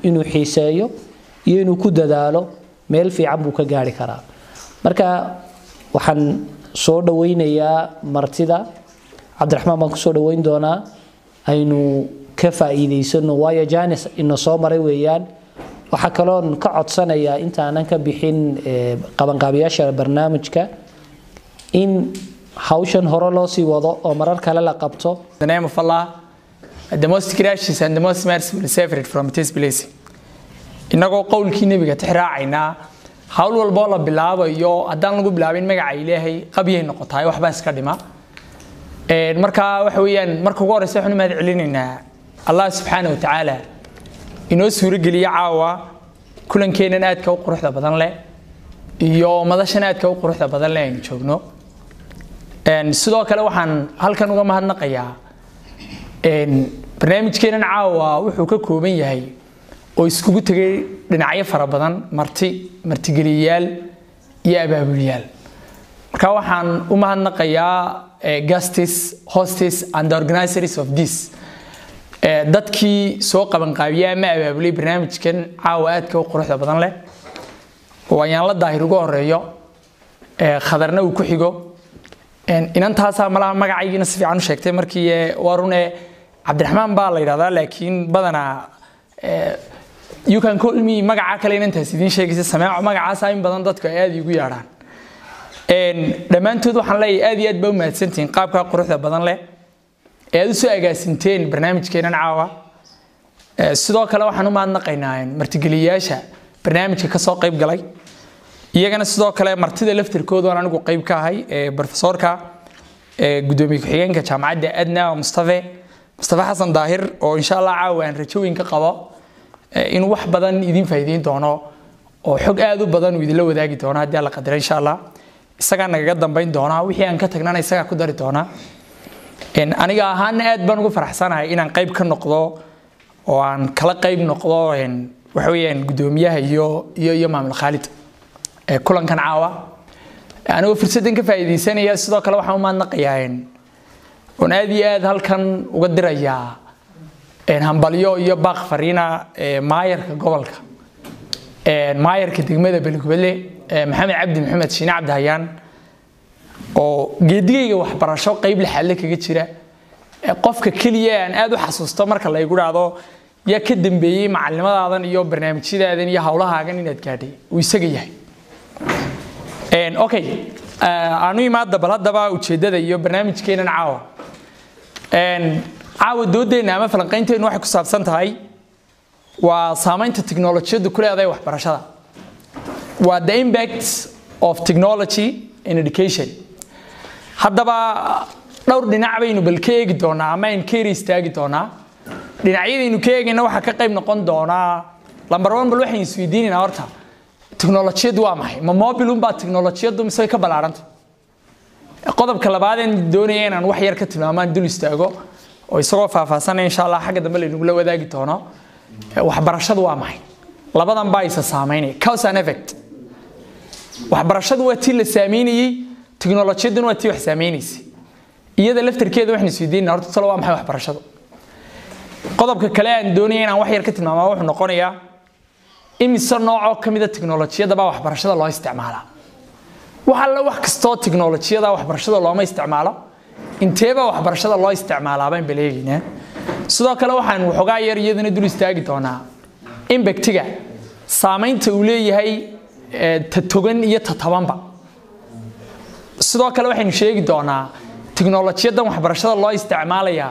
inuu xiiseeyo iyo inuu ku dadaalo meel fiican buu ka gaari karaa marka waxaan soo dhaweynayaa martida Cabdiraxmaan baan ku soo dhaweyn doonaa aynu ka faa'iideysano waayo Jaanis inoo soo maray weeyaan waxa kale oo ka codsanayaa inta aanan ka bixin qabanqaabiyaasha barnaamijka in hawshan hore loo sii wado oo marar kale la qabto the name of Allah the most gracious and the most merciful is saved from his blessing inagoo qowlkii nabiga tixraacayna hawl walba la bilaabayo hadaan lagu bilaabin magaca Ilaahay qabiyay noqotay waxba iska dhima marka waxa weeyaan marka ugu horeysa waxaan mahad celinaynaa Allah subhanahu wa ta'ala inoo suura geliya caawa kulankeenan aadka u quruxda badan leh iyo madashan aadka u quruxda badan leh aynu joogno sidoo kale waxaan halkan uga mahadnaqayaa barnaamijkeenan caawa wuxuu ka kooban yahay oo iskugu tagay dhinacyo fara badan martigeliyaal iyo abaabuliyaal marka waxaan u mahadnaqayaa guests hosts and organizers of this dadkii soo qaban qaabiya ama abaabulay barnaamijkan caawa aadka u quruxda badan leh oo ayaan la daahir ugu horeeyo khadarna uu ku xigo inantaas malaha magacaygiina si fiican u sheegtay markii warune Cabdiraxmaan baa la yiraahdaa laakiin badana you can call me magaca kale inantaas idin sheegaysa samaaco magacaas ay badan dadku aad igu yaaraan dhamaantood waxaan leeyahay aad iyo aad baa u mahadsantiin qaabka quruxda badan leh aad u soo agaasinteen barnaamijkeenan caawa sidoo kale waxaan u mahadnaqaynaa martigeliyaasha barnaamijka ka soo qayb galay iyagana sidoo kale martida laftirkooda aan anigu qayb ka ahay professorka gudoomiye ku-xigeenka jaamacadda Adna Mustafa Xasan Daahir oo insha Allah caawa aan rajooyin ka qabo in wax badan idin faa'iideyn doono oo xog aad u badan u idin la wadaagi doono hadii la qadaro insha Allah isaga naga dambeyn doona wixii aan ka tagnana isaga ku dari doona aniga ahaan aad baan ugu faraxsanahay inaan qayb ka noqdo oo aan kala qayb noqdo waxa weeyaan gudoomiyaha iyo maamul Khalid kulankan caawa anigu fursadan ka faa'iideysanaya sidoo kale waxaan u mahadnaqayaa oo aad iyo aad halkan uga dirayaa hambalyo iyo baaq fariina maayarka gobolka maayarka degmada Balgobole Maxamed Cabdi Maxamed Shiine Cabdihayaan oo geedigayga waxbarasho qayb la xal kaga jira qofka kaliya aan aad u xasuusto marka la igu raado ya ka dambeeyay macallimadaadan iyo barnaamijyadaadan iyo hawlahaagan inaad gaadhay uu isaga yahay okay aanu imaada bal hadaba ujeedada iyo barnaamijkeenan caawa caawa doodeena ama falanqaynteenu waxay ku saabsan tahay waa saamaynta tiknoolajiyadu ku leedahay waxbarashada waa the impact of technology in education hadaba dhowr dhinac baynu bal ka eegi doonaa ama in ka istaagi doonaa dhinacyadaynu ka eegayna waxa ka qayb noqon doona number 1 bal waxaan isweydiinaynaa horta tiknoolajiyadu waa maxay ma mobile baa tiknoolajiyadu mise ka balaaranta qodobka labaad ee doonaya inaan wax yar ka tilmaamaan dul istaago oo isagoo faahfaahsan insha Allah xagga dambe leeynu la wadaagi doono waxbarashadu waa maxay labadan baa isa saameynay cause and effect waxbarashadu waa tii la saameynayay tiknoolajiyaduna waa tii wax saameynaysa iyada laftirkeeda waxaan isweydiinaa horta talo waa maxay waxbarashadu qodobka kale aan doonaya inaan wax yar ka tilmaamaa wuxuu noqonayaa imise nooc kamid ah tiknoolajiyada baa waxbarashada loo isticmaalaa waxa la wax kasto tiknoolajiyada waxbarashada looma isticmaalo inteeba waxbarashada loo isticmaalaa baan baleeynaa sidoo kale waxaan waxoogaa yar iyadana dul istaagi doonaa impactiga saameynta uu leeyahay togan iyo tabanba sidoo kale waxaan sheegi doonaa tiknoolajiyadan waxbarashada loo isticmaalaya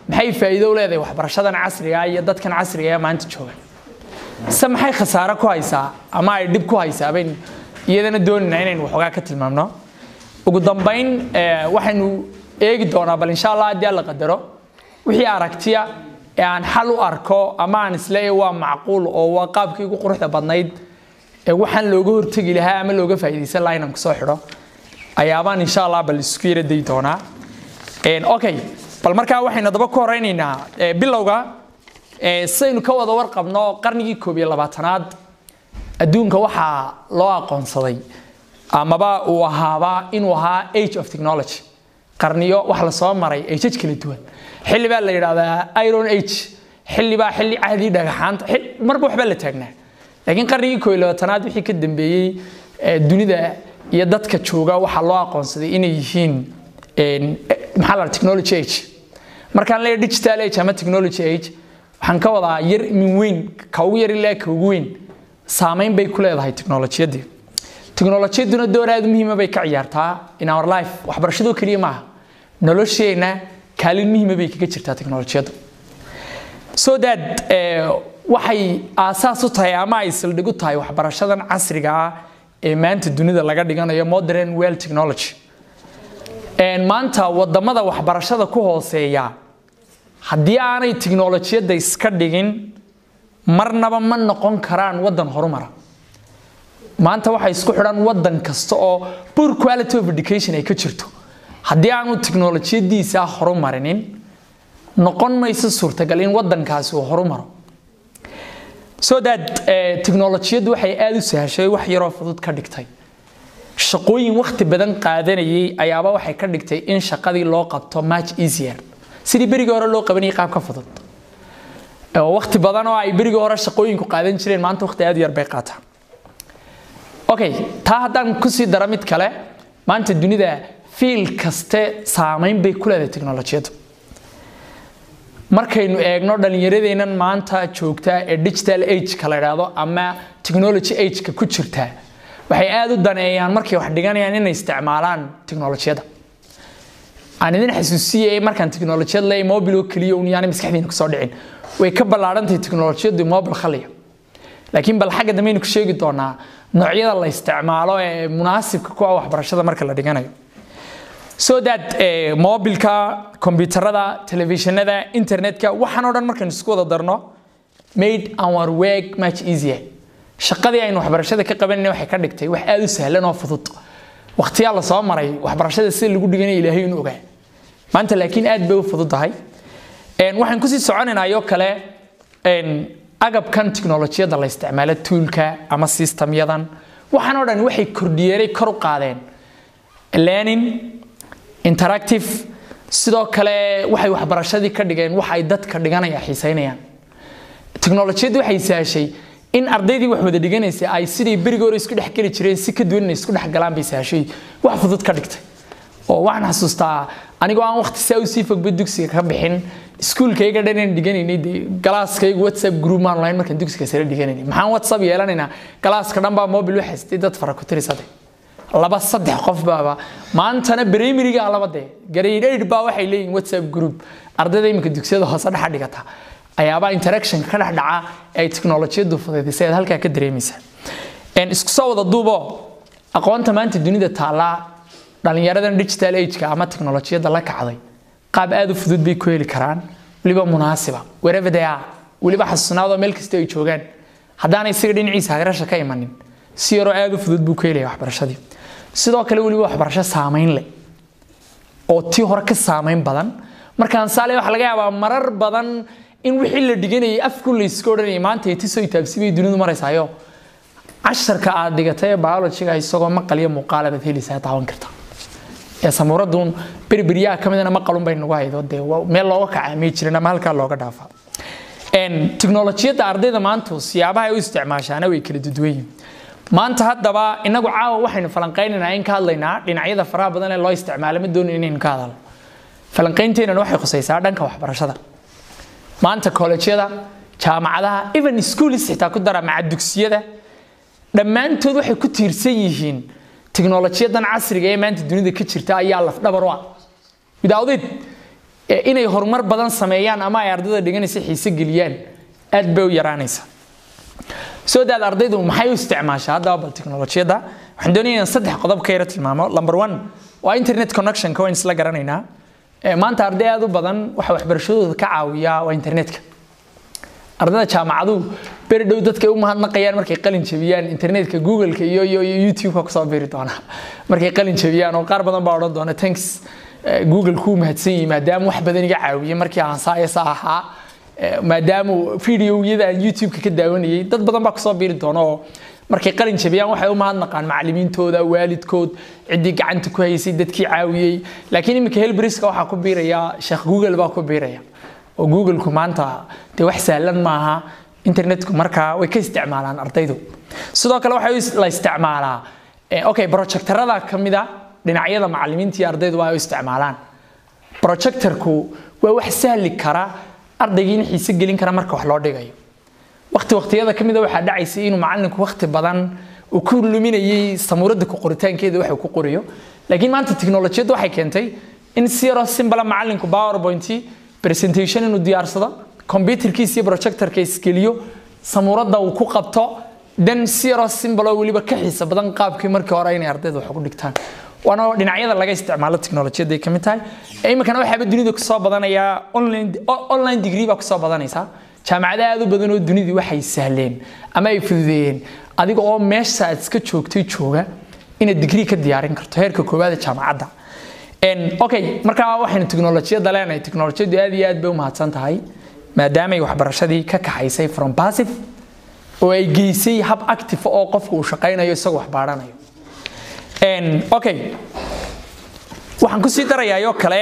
maxay faa'iido u leedahay waxbarashadan casriga ah iyo dadkan casriga ah maanta jooga maxay khasaare ku haysaa ama ay dib ku haysaa baan iyadana doonayna inaan waxoogaa ka tilmaamno ugu dambeyn waxaanu eegi doonaa bal insha Allah hadii la qadaro wixii aragtiya aan xal u arko ama aan isleeyahay waa macquul oo waa qaabkii ugu quruxda badnayd waxaan looga hortagi lahaa ama looga faa'iideysan lahaa inaan ku soo xidho ayaabaan insha Allah bal isku yiraahday doonaa okay bal markaa waxayna daba ku horeynaynaa bilowga saynu ka wada warqabno qarnigii 12aad adduunka waxa loo aqoonsaday amaba uu ahaaba inuu ahaa age of technology qarniyo wax la soo maray age kala duwan xilli baa la yiraahdaa iron age xilli ahdi dhagaxaanta marba waxba la taagnaa laakiin qarnigii 21aad wixii ka dambeeyay dunida iyo dadka jooga waxa loo aqoonsaday inay yihiin technology age markaan leeyahay digital age ama technology age waxaan ka wadaa yar min weyn ka ugu yar ilaa ka ugu weyn saameyn bay ku leedahay technology-yada technology-duna door aad muhiim ah bay ka ciyaartaa in our life waxbarashadu kaliya maaha nolosheena kaalin muhiim ah bay kaga jirtaa technology-yadu so that waxay aasaas u tahay ama ay saldhig u tahay waxbarashadan casriga ah ee maanta dunida laga dhiganayo modern world technology maanta wadamada waxbarashada ku hooseeya haddii aanay technology-yada iska dhigin marnaba ma noqon karaan wadan horumara maanta waxa isku xidhan wadan kasta oo poor quality of education ay ka jirto haddii aanu technology-yadiisa horumarinin noqon mayso suurtagal in wadankaasi uu horumaro so that technology-yadu waxay aad u sahashay wax yar oo fudud ka dhigtay shaqooyin waqti badan qaadanayay ayaaba waxay ka dhigtay in shaqadii loo qabto much easier sidii berigii hore loo qabanayay qaab ka fudud waqti badan oo ay berigii hore shaqooyinku qaadan jireen maanta waqti aad u yar bay qaataan okay taa haddaan ku sii dara mid kale maanta dunida fiil kaste saameyn bay ku leedahay technology-yadu markaynu eegno dhalinyaradeenan maanta joogta ee digital age ka la yiraahdo ama technology age ka ku jirta waxay aad u daneeyaan markay wax dhiganayaan inay isticmaalaan technology-yada aan idin xasuusiyay markaan technology-yada leh mobile kaliya uu yaani maskaxdiina ku soo dhicin way ka ballaarantahay technology-yadu mobile khaliya laakiin bal xagga dambeeynu ku sheegi doonaa noocyada la isticmaalo ee munaasibka ku ah waxbarashada marka la dhiganayo so that mobilka computerada televisionada internetka waxaan oo dhan markaan isku wada darno made our work much easier shaqadii aynu waxbarashada ka qabanayna waxay ka dhigtay wax aad u sahlan oo fudud waqtiga la soo maray waxbarashada si lagu dhiganayo Ilaahay inuu ogaa maanta laakiin aad bay u fududahay waxaan ku sii soconaynaa kale agabkan technology-yada la isticmaalo toolka ama system-yadan waxaan oo dhan waxay kordhiyeen kor u qaadeen learning interactive sidoo kale waxay waxbarashadii ka dhigeen waxay dadka dhiganaya xiiseynayaan technology-yadu waxay saashay in ardaydii wax wada dhiganaysay ay sidii berigii hore isku dhex geli jireen si ka duwan isku dhex galaan bay saashay wax fudud ka dhigtay oo waxaan xasuustaa anigoo aan waqti saa u sii fogba dugsiga ka bixin iskuulkayga dhan dhiganaynay galaaskayga WhatsApp group ma online markaan dugsiga sare dhiganaynay maxaan WhatsApp yeelanaynaa galaaska dhan baa mobile waxa haystay dad fara ku tirisade laba saddex qof baaba maantana primary-ga labade grade 8 baa waxay leeyihiin WhatsApp group ardayda imika dugsiyada hoose dhex dhigata ayaaba interaction ka dhex dhaca ay technology-yadu fududeysay halka ka dareemaysa isku soo wada duubo aqoonta maanta dunida taala dhalinyaradan digital age-ka ama technology-yada la kacday qaab aad u fudud bay ku heli karaan waliba munaasiba wherever they are waliba xasuusnaado meel kasta ay joogaan haddaanay isaga dhinaciisa hagarasha ka imanin si yaro aad u fudud buu ku helaya waxbarashadii sidoo kale waliba waxbarasho saameyn leh oo tii hore ka saameyn badan markaan saale waxa laga yaabaa marar badan in wixii la dhiganayay afku la isku oranayay maanta ay tisoo taabsibay dunidu maraysayo casharka aad dhigatay biology-ga isagoo maqal iyo muuqaal aad helaysaa taawan kartaa ee samuuradun birbiriya kamidana maqalun bay nagu haydo meel looga kacaamay jirin ama halka looga dhaafa technology-yada ardayda maanta siyaabaha ay u isticmaashaan way kala duwan maanta haddaba inagu caawa waxaynu falanqeynaynaa in ka hadlaynaa dhinacyada faraha badan ee loo isticmaalo ma doonin inaynu ka hadalno falanqeynteena waxay khusaysaa dhanka waxbarashada maanta college-yada jaamacadaha even schools xitaa ku dara maca dugsiyada dhammaantood waxay ku tiirsan yihiin technology-yadan casriga ee maanta dunida ka jirta ayaa laf dhabar u ah without it inay horumar badan sameeyaan ama ay ardayda dhiganaysa xiise geliyaan aad bay u yaraanaysaa soo daad ardaydu maxay u isticmaashaa haddaba bal technology-yada waxaan doonayaa in saddex qodob ka yara tilmaamo number 1 waa internet connection ka waan isla garanaynaa maanta arday aad u badan waxa waxbarashadooda ka caawiya waa internetka ardayda jaamacadu beerdhow dadka u mahadnaqayaan markay qalin jabiyaan internetka google-ka iyo YouTube-ka ku soo beeri doona markay qalin jabiyaan oo qaar badan baa oran doona thanks google-ku mahadsan yihiin maadaama wax badan iga caawiyay markii aan saayasa ahaa maadaama video-yada aan YouTube-ka ka daawanayay dad badan baa ku soo beeri doona oo markay qalin jabiyaan waxay u mahadnaqaan macallimiintooda waalidkood cidii gacanta ku haysay dadkii caawiyay laakiin imika helbriska waxa ku biiraya sheekh google baa ku biiraya oo Google-ku maanta de wax sahlan maaha internet-ku markaa way ka isticmaalaan ardaydu sidoo kale waxay la isticmaalaa okay projectorada kamida dhinacyada macallimiinta iyo ardaydu waa isticmaalaan projectorku waa wax sahli kara ardaygiina xiise gelin kara marka wax loo dhigayo waqtiyada kamida waxa dhacaysa inuu macallinku waqti badan uu ku luminayay samuurada ku qoritaankeeda wax uu ku qoriyo laakiin maanta technology-du waxay keentay in zero simple macallinku PowerPoint presentation inuu diyaarsado computerkiisa iyo projectorka iskeliyo samuurada uu ku qabto dan zero simple waliba ka xiisa badan qaabkii markii hore inay ardaydu wax ku dhigtaan waana dhinacyada laga isticmaalo technology-da ay kamid tahay imikana waxa dunida ku soo badanaya online degree ba ku soo badanaysa jaamacadaha aad u badan oo dunida waxay sahleen ama ay fududeeyeen adiga oo meesha aad iska joogtay jooga in degree ka diyaarin karto heerka koowaad ee jaamacadda okay marka waxaynu technology-da leenahay technology-du aad iyo aad bay u mahadsan tahay maadaama ay waxbarashadii ka kaxaysay from passive oo ay geysay hab active oo qofku uu shaqaynayo isagoo wax baaranayo okay waxaan ku sii darayaa kale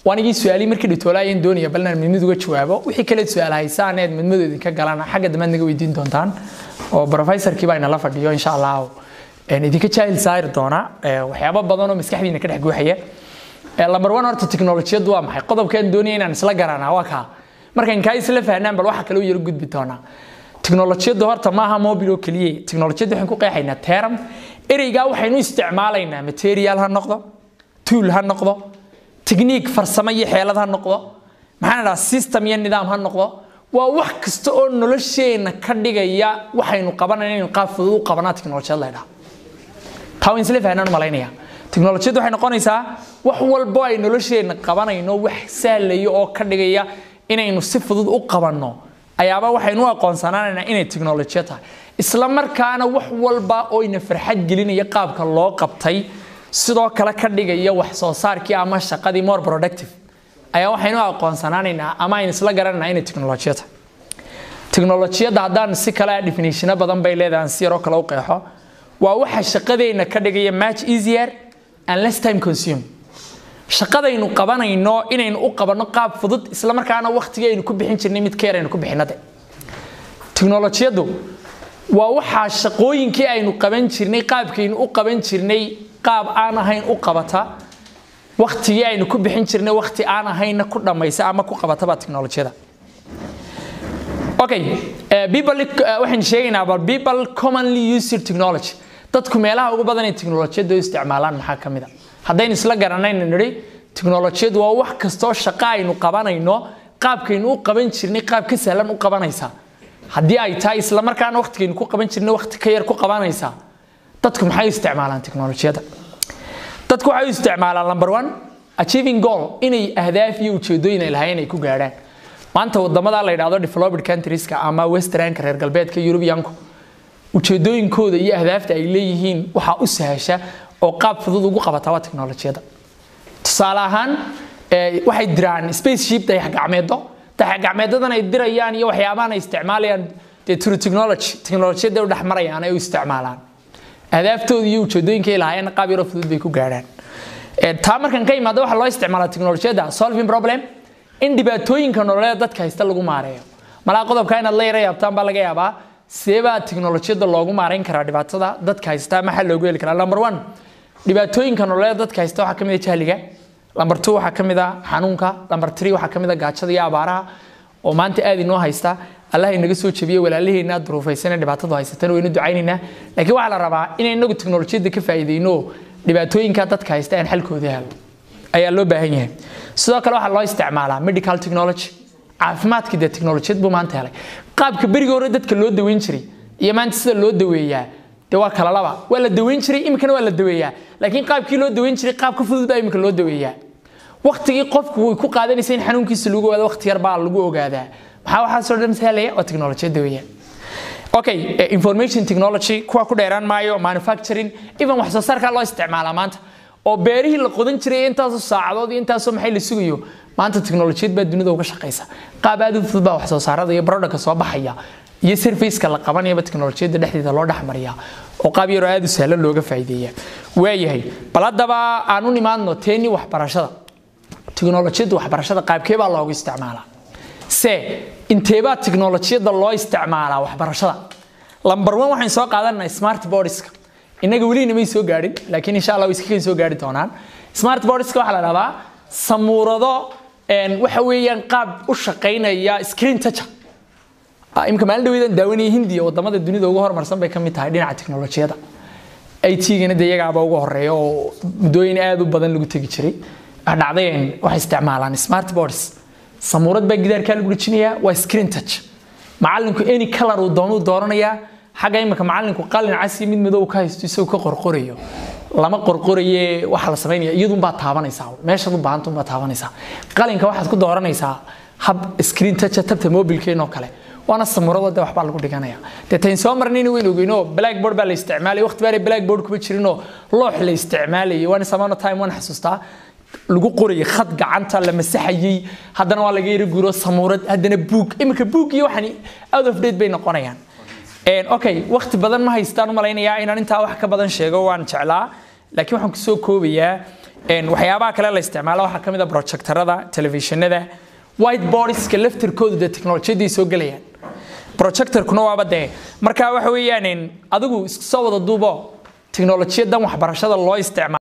waanigi su'aali markii dhitoolaayeen doonaya balna midmid uga jawaabo wixii kale su'aal haysaan ee midmadoodin ka galana xagga damad naga weydiin doontaan oo professor-kii baa ina la fadhiyo insha Allah idinka jaahil saar doona waxyaabo badan oo maskaxdiina ka dhex guuxaya number 1 horta technology-du waa maxay qodobkan doonaya inaan isla garanaa waa ka markaan ka isla fahnaan bal waxa kale oo yar gudbi doona technology-du horta maaha mobile oo kaliya technology-du waxaan ku qeexaynaa term ereyga waxaynu isticmaalaynaa material ha noqdo tool ha noqdo technique farsamo iyo xeelad ha noqdo maxaan dhahaa system iyo nidaam ha noqdo waa wax kasta oo nolosheena ka dhigaya waxaynu qabanayno qaab fudud u qabanaa technology-da leedahay taawin isla fahnaan malaynaya technology-du waxay noqonaysaa wax walba ay nolosheena qabanayno wax sahlayo oo ka dhigaya inaynu si fudud u qabanno ayaaba waxaynu aqoonsanaanaynaa inay technology tahay isla markaana wax walba oo ina farxad gelinaya qaabka loo qabtay sidoo kale ka dhigaya wax soo saarkii ama shaqadii more productive ayaa waxaynu aqoonsanaanaynaa ama aynu isla garanaynaa inay technology tahay technology-da haddaan si kale definition badan bay leedahay si yaro kale u qeexo waa waxa shaqadeena ka dhigaya much easier and less time consume shaqadaynu qabanayno inaynu u qabanno qaab fudud isla markaana waqtigeenu ku bixin jirnay mid ka yar aynu ku bixinade technology-du waa waxa shaqooyinkii aynu qaban jirnay qaabkaynu u qaban jirnay qaab aan ahayn u qabata waqtigii aynu ku bixin jirnay waqti aan ahayn ku dhamaysa ama ku qabata technology-da okay people waxaan sheegaynaa about people commonly use technology dadku meelaha ugu badan ee technology-da isticmaalaan maxaa kamid ah haddaynu isla garanayno niri technology-du waa wax kasta oo shaqo aynu qabanayno qaabkaynu u qaban jirnay qaab ka sahlan u qabanaysa haddii ay tahay isla markaana waqtigeenu ku qaban jirnay waqti ka yar ku qabanaysa dadku maxay isticmaalaan technology-da dadku waxay isticmaalaan number 1 achieving goal inay ahdaaf iyo ujeedooyin ay lahayn ay ku gaaraan maanta wadamada la yiraahdo developed countries-ka ama western-ka reer galbeedka European-ku ujeedooyinkooda iyo ahdaafta ay leeyihiin waxa u sahasha oo qaab fudud ugu qabata waa technology-da tusaale ahaan waxay diraan spaceship dayax-gacmeedadan ay dirayaan iyo waxyaabahan ay isticmaalayaan through technology-da u dhaxmarayaan ay u isticmaalaan ahdaaftood iyo ujeedooyinka ay lahaayeen qaab yar fudud bay ku gaaraan taa markan ka yimaado waxa loo isticmaalaa technology-da solving problem in dhibaatooyinka nololeed dadka haysta lagu maareeyo malaa qodobka inaad la yaabtaan baa laga yaabaa seeba technology-da loogu maareyn karaa dhibaatada dadka haysta maxaa loogu heli karaa number 1 dhibaatooyinka nololeed dadka haysta waxa kamid ah jahliga number 2 waxa kamid ah xanuunka number 3 waxa kamid ah gaajada iyo abaaraha oo maanta aad inoo haysta Allah inaga soo jabiyo walaalaheena duruufaysan dhibaatada haysatan waynu ducaynaynaa laakiin waxa la rabaa in inagu technology-da ka faa'iideyno dhibaatooyinka dadka haysta aan xalkooda helo ayaa loo baahan yahay sidoo kale waxa loo isticmaalaa medical technology caafimaadka de technology-da buu maanta helay qaabka bariga hore dadka loo daweyn jiray iyo maanta sida loo daweeyaa de waa kala laba waa la daweyn jiray imikana waa la daweeyaa laakiin qaabkii loo daweyn jiray qaab ka fudud baa imika loo daweeyaa waqtigii qofku way ku qaadanaysaa in xanuunkiisa lagu ogaado waqti yar baa lagu ogaadaa maxaa waxa soo dhan sahlaya waa technology-da weeyaan okay information technology kuwa ku dheeraan maayo manufacturing even wax soo saarka loo isticmaalaa maanta oo beerihii la qodan jiray intaas oo saacadood intaas oo maxay la sugayo maanta technology baa dunida uga shaqeysa qaab aad u fudud baa wax soo saarada iyo product soo baxaya iyo service-ka la qabanaya technology-da dhexdeeda loo dhaxmariyaa oo qaab yar aad u sahlan looga faa'iideeyaa waayahay bal hadaba aanu nimaadno teeni waxbarashada teknolojiyadda waxbarashada qaabkee baa loogu isticmaalaa se inteebaa teknolojiyadda loo isticmaalaa waxbarashada number 1 waxaan soo qaadanaa smart boardska inaga wali inay soo gaadhin laakiin insha Allah way iska soo gaari doonaan smart boardska waxa la rabaa samuurado waxa weeyaan qaab u shaqeynaya screen touch imka maalin dhaweedan daawanay Hindiya wadamada dunida ugu horumarsan bay kamid tahay dhinaca teknolojiyadda IT-gana deegaaba ugu horeeyo oo mudooyin aad u badan lagu tagi jiray dhacdeen waxay isticmaalaan smart boards samuurad baa gidaarka lagu dhijinayaa waa screen touch macallinku any color uu dooranaya xaga imka macallinku qalin casi mid madow ka haysto isagoo ka qorqorayo lama qorqoraye waxa la sameeyaa iyadun baa taabanaysaa meesha u baahantu baa taabanaysaa qalinka waxaad ku dooranaysaa hab screen touch tabta mobilkeena oo kale وانا سمرضه wax baa lagu dhiganaya teen soo marnayna weyn ogeyno blackboard baa la isticmaalay waqti baa blackboard ku jirino loox la isticmaalay waan samaano time waan xasuustaa lagu qoray khad gacanta la masaxayay hadana waa laga yiri guro samurad hadana book imika book iyo waxani out of date bay noqonayaan okay waqti badan ma haystaan malaynaya inaan inta wax ka badan sheego waan jeclaa laakiin waxaan ku soo koobayaa waxyaabaha kale la isticmaalo waxa kamid ah projectorada televisionada whiteboardska laftirkooda teknolojiyadii soo galayaan projector kuna waa bade marka waxa weeyaan adigu soo wada duubo teknolojiyadan waxbarashada loo isticmaalo